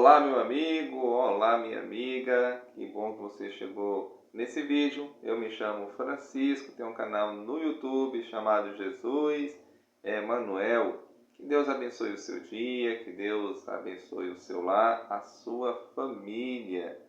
Olá, meu amigo, olá, minha amiga, que bom que você chegou nesse vídeo. Eu me chamo Francisco, tenho um canal no YouTube chamado Jesus Manuel. Que Deus abençoe o seu dia, que Deus abençoe o seu lar, a sua família.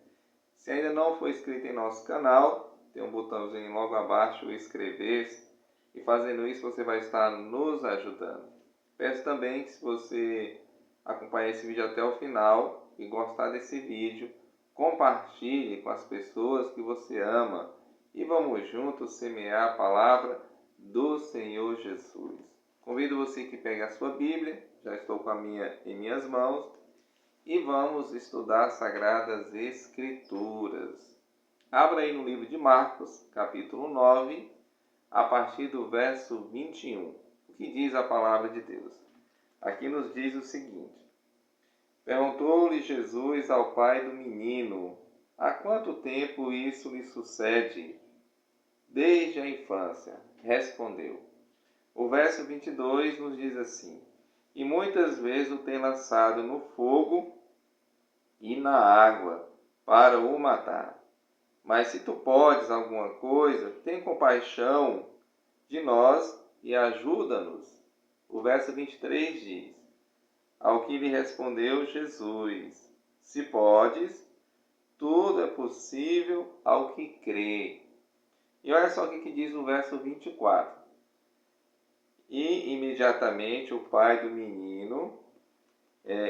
Se ainda não for inscrito em nosso canal, tem um botãozinho logo abaixo, inscrever-se, e fazendo isso você vai estar nos ajudando. Peço também que, se você acompanhar esse vídeo até o final e gostar desse vídeo, compartilhe com as pessoas que você ama e vamos juntos semear a palavra do Senhor Jesus. Convido você que pegue a sua Bíblia, já estou com a minha em minhas mãos, e vamos estudar as Sagradas Escrituras. Abra aí no livro de Marcos, capítulo 9, a partir do verso 21. O que diz a palavra de Deus? Aqui nos diz o seguinte: Perguntou-lhe Jesus ao pai do menino: há quanto tempo isso lhe sucede? Desde a infância, respondeu. O verso 22 nos diz assim: e muitas vezes o tem lançado no fogo e na água para o matar. Mas se tu podes alguma coisa, tem compaixão de nós e ajuda-nos. O verso 23 diz: ao que lhe respondeu Jesus: se podes, tudo é possível ao que crê. E olha só o que diz o verso 24. E imediatamente o pai do menino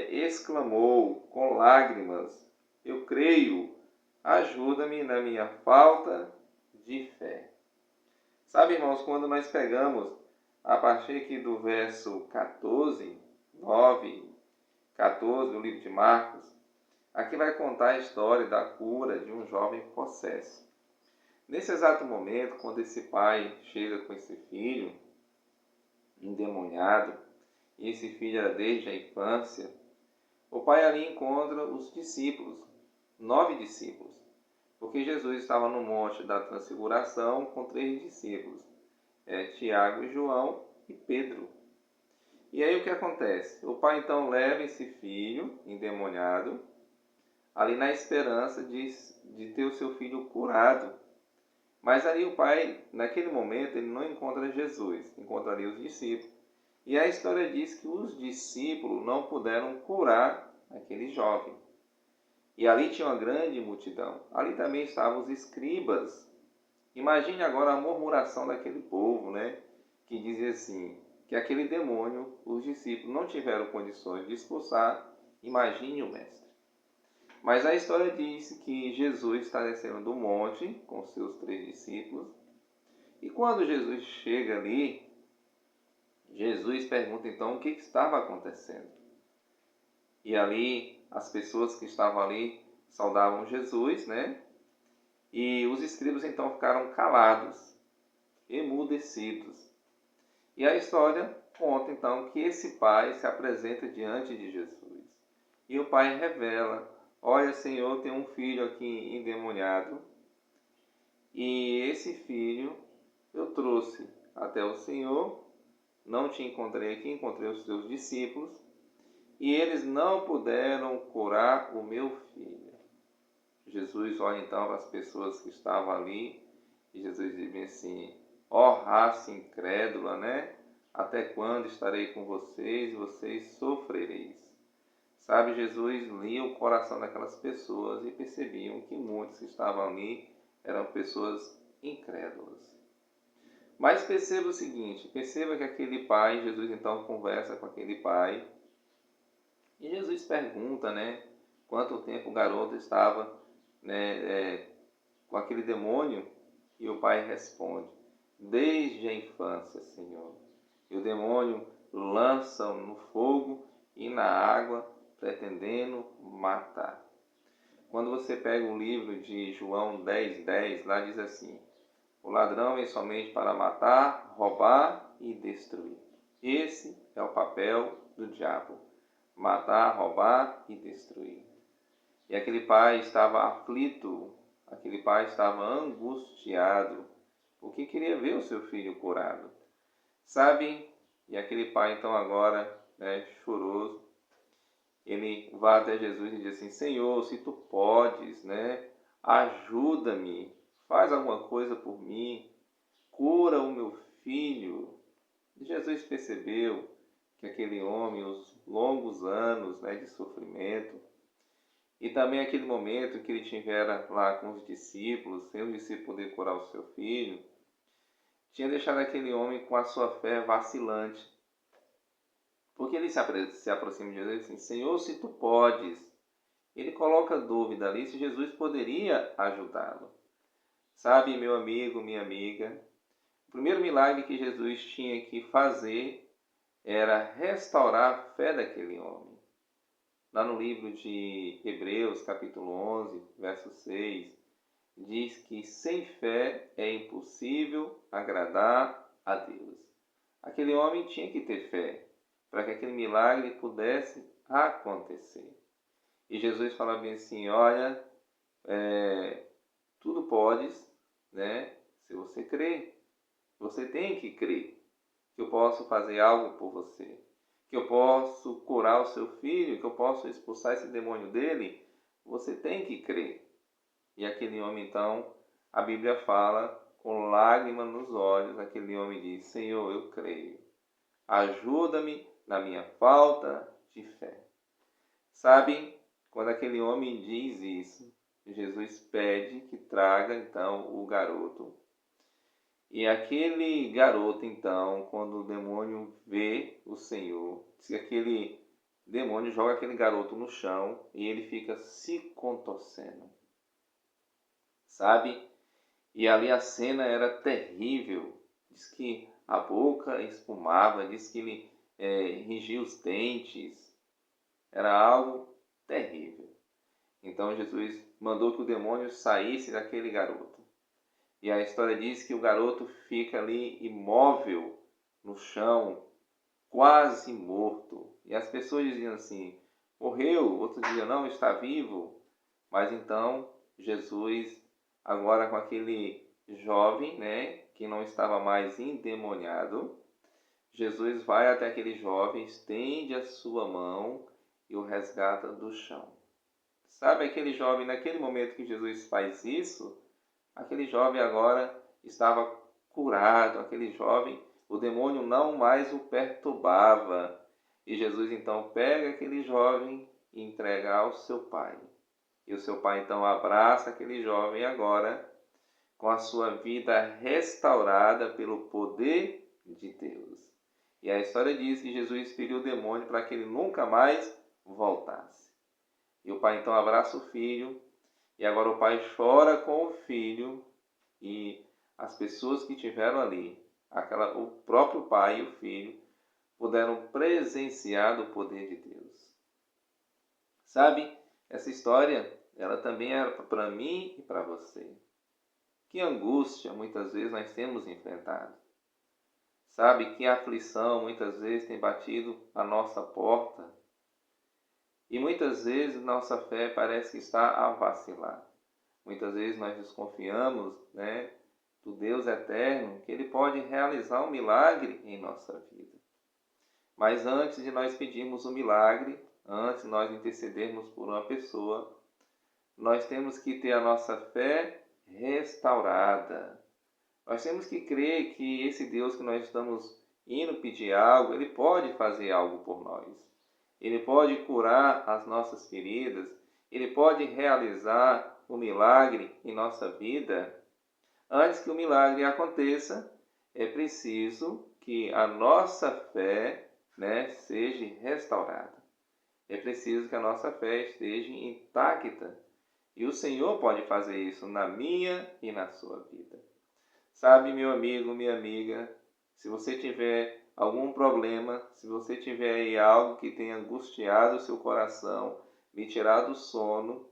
exclamou com lágrimas: eu creio, ajuda-me na minha falta de fé. Sabe, irmãos, quando nós pegamos a partir aqui do verso 14 do livro de Marcos, aqui vai contar a história da cura de um jovem possesso. Nesse exato momento, quando esse pai chega com esse filho endemoniado, e esse filho era desde a infância, o pai ali encontra os discípulos, 9 discípulos, porque Jesus estava no monte da transfiguração com 3 discípulos, Tiago e João e Pedro. E aí o que acontece? O pai então leva esse filho endemoniado, ali na esperança de ter o seu filho curado. Mas ali o pai, naquele momento, ele não encontra Jesus, encontra ali os discípulos. E a história diz que os discípulos não puderam curar aquele jovem. E ali tinha uma grande multidão. Ali também estavam os escribas. Imagine agora a murmuração daquele povo, né? Que dizia assim, que aquele demônio, os discípulos não tiveram condições de expulsar. Imagine o mestre. Mas a história diz que Jesus está descendo do monte com seus 3 discípulos. E quando Jesus chega ali, Jesus pergunta então o que estava acontecendo. E ali, as pessoas que estavam ali saudavam Jesus, né? E os escribas então ficaram calados, emudecidos. E a história conta então que esse pai se apresenta diante de Jesus. E o pai revela: olha, Senhor, tem um filho aqui endemoniado. E esse filho eu trouxe até o Senhor. Não te encontrei aqui, encontrei os teus discípulos. E eles não puderam curar o meu filho. Jesus olha então para as pessoas que estavam ali. E Jesus diz assim: ó raça incrédula, né? Até quando estarei com vocês e vocês sofrereis? Sabe, Jesus lia o coração daquelas pessoas e percebiam que muitos que estavam ali eram pessoas incrédulas. Mas perceba o seguinte, perceba que aquele pai, Jesus então conversa com aquele pai, e Jesus pergunta, né, quanto tempo o garoto estava, né, com aquele demônio, e o pai responde: desde a infância, Senhor. E o demônio lança no fogo e na água, pretendendo matar. Quando você pega o livro de João 10:10, lá diz assim: o ladrão vem somente para matar, roubar e destruir. Esse é o papel do diabo: matar, roubar e destruir. E aquele pai estava aflito, aquele pai estava angustiado, porque queria ver o seu filho curado. Sabe? E aquele pai então agora, choroso, ele vai até Jesus e diz assim: Senhor, se tu podes, né, ajuda-me, faz alguma coisa por mim, cura o meu filho. E Jesus percebeu que aquele homem, os longos anos, né, de sofrimento, e também aquele momento que ele tivera lá com os discípulos, sem os discípulos poder curar o seu filho, tinha deixado aquele homem com a sua fé vacilante. Porque ele se aproxima de Jesus e diz assim: Senhor, se tu podes. Ele coloca dúvida ali se Jesus poderia ajudá-lo. Sabe, meu amigo, minha amiga, o primeiro milagre que Jesus tinha que fazer era restaurar a fé daquele homem. Lá no livro de Hebreus, capítulo 11, verso 6, diz que sem fé é impossível agradar a Deus. Aquele homem tinha que ter fé para que aquele milagre pudesse acontecer. E Jesus fala bem assim: olha, tudo podes, né? Se você crer, você tem que crer que eu posso fazer algo por você, que eu posso curar o seu filho, que eu posso expulsar esse demônio dele. Você tem que crer. E aquele homem, então, a Bíblia fala, com lágrimas nos olhos, aquele homem diz: Senhor, eu creio. Ajuda-me na minha falta de fé. Sabe, quando aquele homem diz isso, Jesus pede que traga, então, o garoto. E aquele garoto, então, quando o demônio vê o Senhor, se aquele demônio joga aquele garoto no chão e ele fica se contorcendo. Sabe? E ali a cena era terrível. Diz que a boca espumava, diz que ele ringia os dentes. Era algo terrível. Então Jesus mandou que o demônio saísse daquele garoto. E a história diz que o garoto fica ali imóvel no chão, quase morto. E as pessoas diziam assim: morreu. Outros diziam: não, está vivo. Mas então Jesus, agora com aquele jovem, né, que não estava mais endemoniado, Jesus vai até aquele jovem, estende a sua mão e o resgata do chão. Sabe, aquele jovem, naquele momento que Jesus faz isso, aquele jovem agora estava curado, aquele jovem, o demônio não mais o perturbava. E Jesus então pega aquele jovem e entrega ao seu pai. E o seu pai então abraça aquele jovem agora com a sua vida restaurada pelo poder de Deus. E a história diz que Jesus expeliu o demônio para que ele nunca mais voltasse. E o pai então abraça o filho, e agora o pai chora com o filho, e as pessoas que estiveram ali, o próprio pai e o filho, puderam presenciar o poder de Deus. Sabe, essa história, ela também é para mim e para você. Que angústia muitas vezes nós temos enfrentado. Sabe, que aflição muitas vezes tem batido a nossa porta. E muitas vezes nossa fé parece que está a vacilar. Muitas vezes nós desconfiamos, né, do Deus eterno, que Ele pode realizar um milagre em nossa vida. Mas antes de nós pedirmos um milagre, antes de nós intercedermos por uma pessoa, nós temos que ter a nossa fé restaurada. Nós temos que crer que esse Deus que nós estamos indo pedir algo, Ele pode fazer algo por nós. Ele pode curar as nossas feridas, Ele pode realizar um milagre em nossa vida. Antes que o milagre aconteça, é preciso que a nossa fé, né, seja restaurada. É preciso que a nossa fé esteja intacta. E o Senhor pode fazer isso na minha e na sua vida. Sabe, meu amigo, minha amiga, se você tiver algum problema, se você tiver aí algo que tenha angustiado o seu coração, lhe tirado o sono,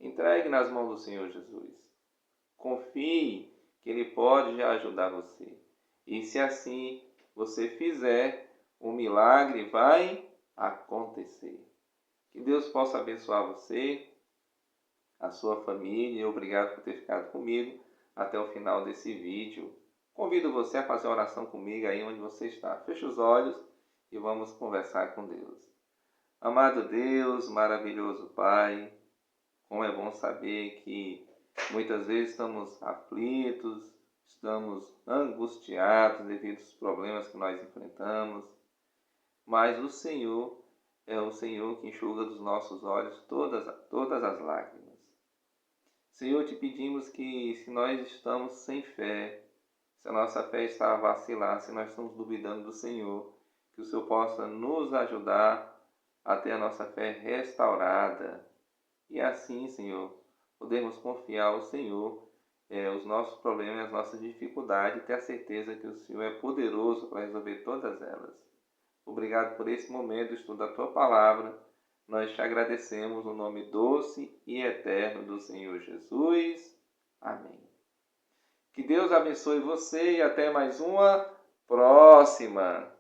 entregue nas mãos do Senhor Jesus. Confie que Ele pode ajudar você. E se assim você fizer, o milagre vai acontecer. Que Deus possa abençoar você, a sua família, e obrigado por ter ficado comigo até o final desse vídeo. Convido você a fazer uma oração comigo aí onde você está. Feche os olhos e vamos conversar com Deus. Amado Deus, maravilhoso Pai, como é bom saber que muitas vezes estamos aflitos, estamos angustiados devido aos problemas que nós enfrentamos, mas o Senhor é o Senhor que enxuga dos nossos olhos todas as lágrimas. Senhor, te pedimos que se nós estamos sem fé, se a nossa fé está a vacilar, se nós estamos duvidando do Senhor, que o Senhor possa nos ajudar a ter a nossa fé restaurada. E assim, Senhor, podemos confiar ao Senhor os nossos problemas, as nossas dificuldades e ter a certeza que o Senhor é poderoso para resolver todas elas. Obrigado por esse momento, estudo da Tua Palavra. Nós te agradecemos no nome doce e eterno do Senhor Jesus. Amém. Que Deus abençoe você e até mais uma próxima.